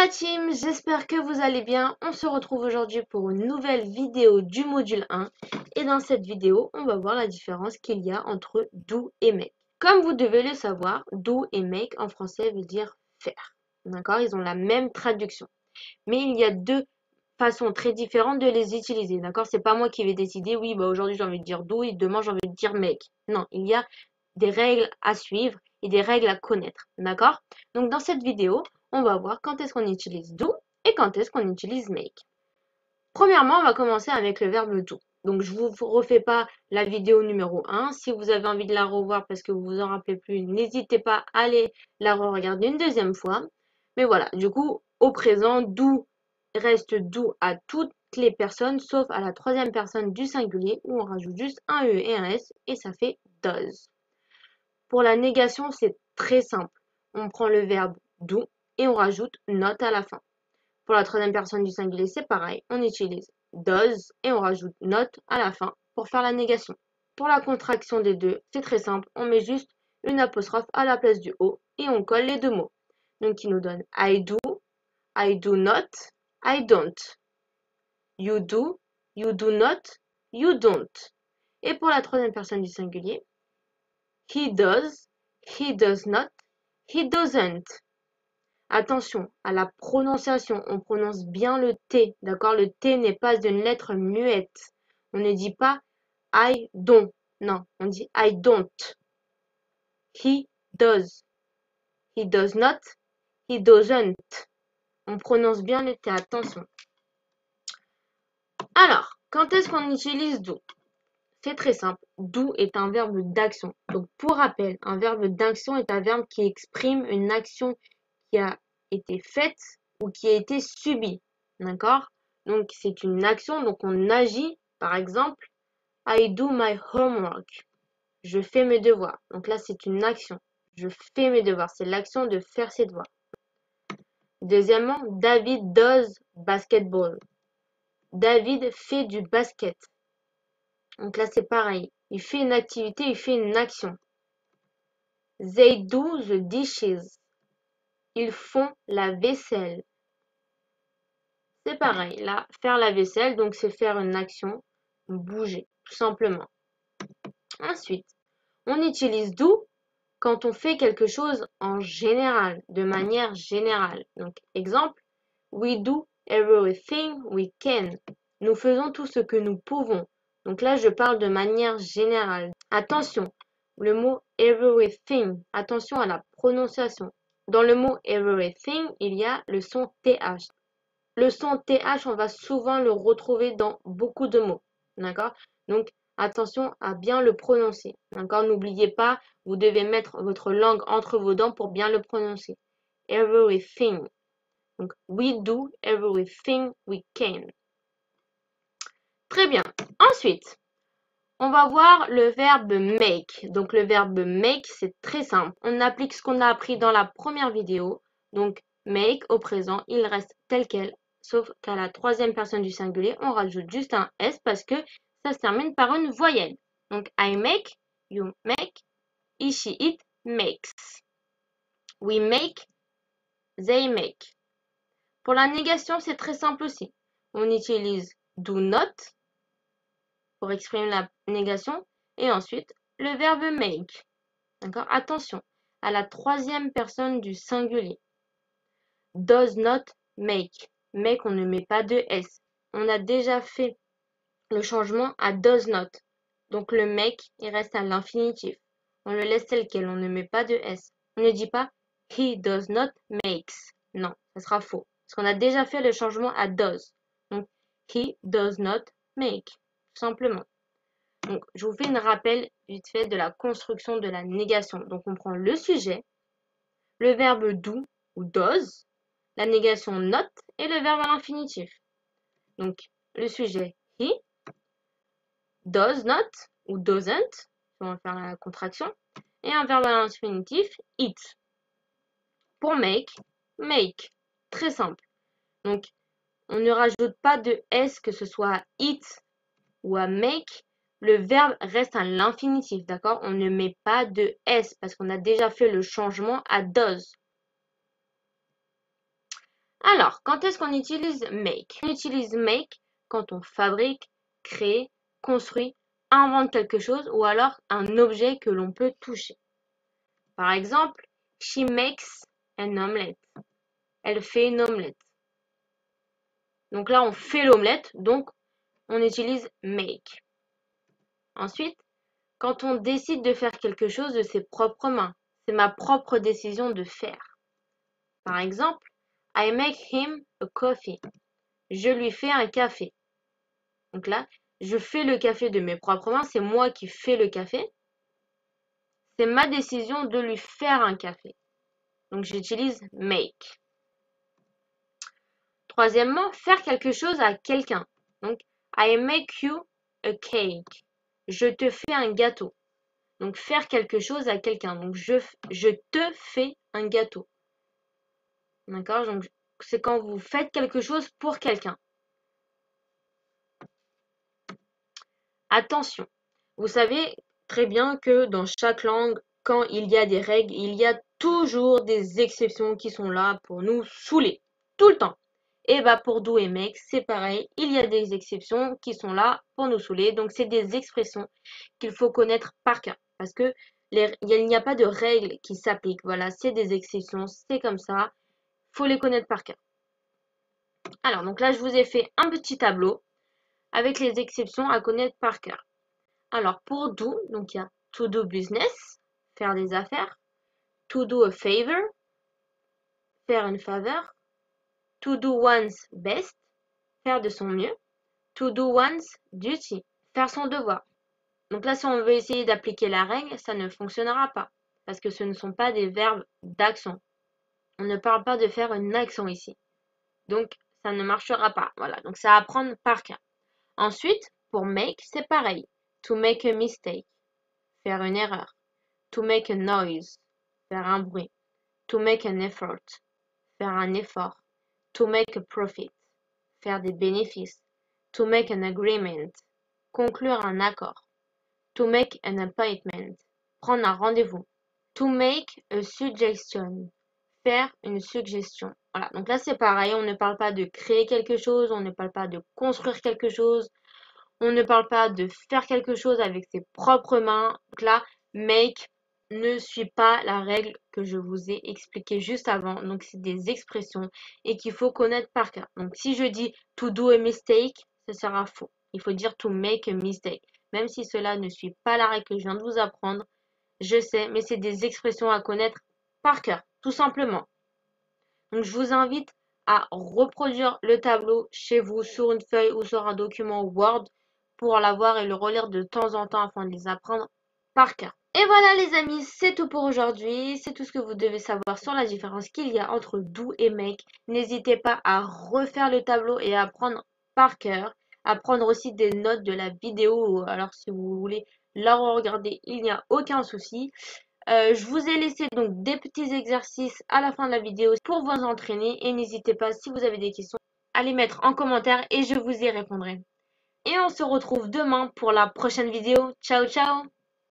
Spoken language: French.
la team, j'espère que vous allez bien. On se retrouve aujourd'hui pour une nouvelle vidéo du module 1. Et dans cette vidéo, on va voir la différence qu'il y a entre do et make. Comme vous devez le savoir, do et make en français veut dire faire. D'accord? Ils ont la même traduction. Mais il y a deux façons très différentes de les utiliser. D'accord? C'est pas moi qui vais décider, oui, bah aujourd'hui j'ai envie de dire do et demain j'ai envie de dire make. Non, il y a des règles à suivre et des règles à connaître. D'accord? Donc dans cette vidéo, on va voir quand est-ce qu'on utilise do et quand est-ce qu'on utilise make. Premièrement, on va commencer avec le verbe do. Donc, je ne vous refais pas la vidéo numéro 1. Si vous avez envie de la revoir parce que vous vous en rappelez plus, n'hésitez pas à aller la re-regarder une deuxième fois. Mais voilà, du coup, au présent, do reste do à toutes les personnes, sauf à la troisième personne du singulier où on rajoute juste un E et un S et ça fait does. Pour la négation, c'est très simple. On prend le verbe do et on rajoute not à la fin. Pour la troisième personne du singulier, c'est pareil. On utilise does et on rajoute not à la fin pour faire la négation. Pour la contraction des deux, c'est très simple. On met juste une apostrophe à la place du O et on colle les deux mots. Donc, qui nous donne I do not, I don't. You do not, you don't. Et pour la troisième personne du singulier, he does not, he doesn't. Attention à la prononciation, on prononce bien le T, d'accord? Le T n'est pas une lettre muette. On ne dit pas I don't, non, on dit I don't. He does not, he doesn't. On prononce bien le T, attention. Alors, quand est-ce qu'on utilise do? C'est très simple. Do est un verbe d'action. Donc, pour rappel, un verbe d'action est un verbe qui exprime une action qui a été faite ou qui a été subie. D'accord? Donc, c'est une action. Donc, on agit. Par exemple, I do my homework. Je fais mes devoirs. Donc là, c'est une action. Je fais mes devoirs. C'est l'action de faire ses devoirs. Deuxièmement, David does basketball. David fait du basket. Donc là, c'est pareil. Il fait une activité, il fait une action. They do the dishes. Ils font la vaisselle. C'est pareil. Là, faire la vaisselle, donc c'est faire une action, bouger, tout simplement. Ensuite, on utilise do quand on fait quelque chose en général, de manière générale. Donc, exemple, we do everything we can. Nous faisons tout ce que nous pouvons. Donc là, je parle de manière générale. Attention, le mot everything. Attention à la prononciation. Dans le mot everything, il y a le son TH. Le son TH, on va souvent le retrouver dans beaucoup de mots. D'accord? Donc, attention à bien le prononcer. D'accord? N'oubliez pas, vous devez mettre votre langue entre vos dents pour bien le prononcer. Everything. Donc, we do everything we can. Très bien. Ensuite, on va voir le verbe make. Donc, le verbe make, c'est très simple. On applique ce qu'on a appris dans la première vidéo. Donc, make au présent, il reste tel quel. Sauf qu'à la troisième personne du singulier, on rajoute juste un S parce que ça se termine par une voyelle. Donc, I make, you make, he, she, it makes. We make, they make. Pour la négation, c'est très simple aussi. On utilise do not pour exprimer la négation et ensuite le verbe make. D'accord? Attention à la troisième personne du singulier. Does not make. Make, on ne met pas de S. On a déjà fait le changement à does not. Donc le make, il reste à l'infinitif. On le laisse tel quel, on ne met pas de S. On ne dit pas he does not makes. Non, ça sera faux. Parce qu'on a déjà fait le changement à does. Donc he does not make. Tout simplement. Donc je vous fais un rappel vite fait de la construction de la négation. Donc on prend le sujet, le verbe do ou does, la négation not et le verbe à l'infinitif. Donc le sujet he, does not ou doesn't, on va faire la contraction, et un verbe à l'infinitif, it. Pour make, make. Très simple. Donc, on ne rajoute pas de S, que ce soit à it ou à make. Le verbe reste à l'infinitif, d'accord? On ne met pas de S parce qu'on a déjà fait le changement à does. Alors, quand est-ce qu'on utilise make? On utilise make quand on fabrique, crée, construit, invente quelque chose ou alors un objet que l'on peut toucher. Par exemple, she makes an omelette. Elle fait une omelette. Donc là, on fait l'omelette, donc on utilise make. Ensuite, quand on décide de faire quelque chose de ses propres mains, c'est ma propre décision de faire. Par exemple, I make him a coffee. Je lui fais un café. Donc là, je fais le café de mes propres mains, c'est moi qui fais le café. C'est ma décision de lui faire un café. Donc j'utilise make. Troisièmement, faire quelque chose à quelqu'un. Donc, I make you a cake. Je te fais un gâteau. Donc, faire quelque chose à quelqu'un. Donc, je te fais un gâteau. D'accord? Donc, c'est quand vous faites quelque chose pour quelqu'un. Attention. Vous savez très bien que dans chaque langue, quand il y a des règles, il y a toujours des exceptions qui sont là pour nous saouler. Tout le temps. Et bah pour do et make, c'est pareil, il y a des exceptions qui sont là pour nous saouler. Donc c'est des expressions qu'il faut connaître par cœur. Parce que il n'y a pas de règles qui s'appliquent. Voilà, c'est des exceptions, c'est comme ça. Faut les connaître par cœur. Alors, donc là, je vous ai fait un petit tableau avec les exceptions à connaître par cœur. Alors, pour do, donc il y a to do business, faire des affaires. To do a favor, faire une faveur. To do one's best, faire de son mieux. To do one's duty, faire son devoir. Donc là, si on veut essayer d'appliquer la règle, ça ne fonctionnera pas. Parce que ce ne sont pas des verbes d'action. On ne parle pas de faire une action ici. Donc, ça ne marchera pas. Voilà, donc ça à apprendre par cœur. Ensuite, pour make, c'est pareil. To make a mistake, faire une erreur. To make a noise, faire un bruit. To make an effort, faire un effort. To make a profit, faire des bénéfices. To make an agreement, conclure un accord. To make an appointment, prendre un rendez-vous. To make a suggestion, faire une suggestion. Voilà, donc là c'est pareil, on ne parle pas de créer quelque chose, on ne parle pas de construire quelque chose, on ne parle pas de faire quelque chose avec ses propres mains. Donc là, make ne suit pas la règle que je vous ai expliquée juste avant. Donc c'est des expressions et qu'il faut connaître par cœur. Donc si je dis to do a mistake, ce sera faux. Il faut dire to make a mistake. Même si cela ne suit pas la règle que je viens de vous apprendre, je sais, mais c'est des expressions à connaître par cœur, tout simplement. Donc je vous invite à reproduire le tableau chez vous sur une feuille ou sur un document Word pour l'avoir et le relire de temps en temps afin de les apprendre par cœur. Et voilà les amis, c'est tout pour aujourd'hui. C'est tout ce que vous devez savoir sur la différence qu'il y a entre do et make. N'hésitez pas à refaire le tableau et à apprendre par cœur. À prendre aussi des notes de la vidéo. Alors si vous voulez la regarder, il n'y a aucun souci. Je vous ai laissé donc des petits exercices à la fin de la vidéo pour vous entraîner. Et n'hésitez pas, si vous avez des questions, à les mettre en commentaire et je vous y répondrai. Et on se retrouve demain pour la prochaine vidéo. Ciao, ciao!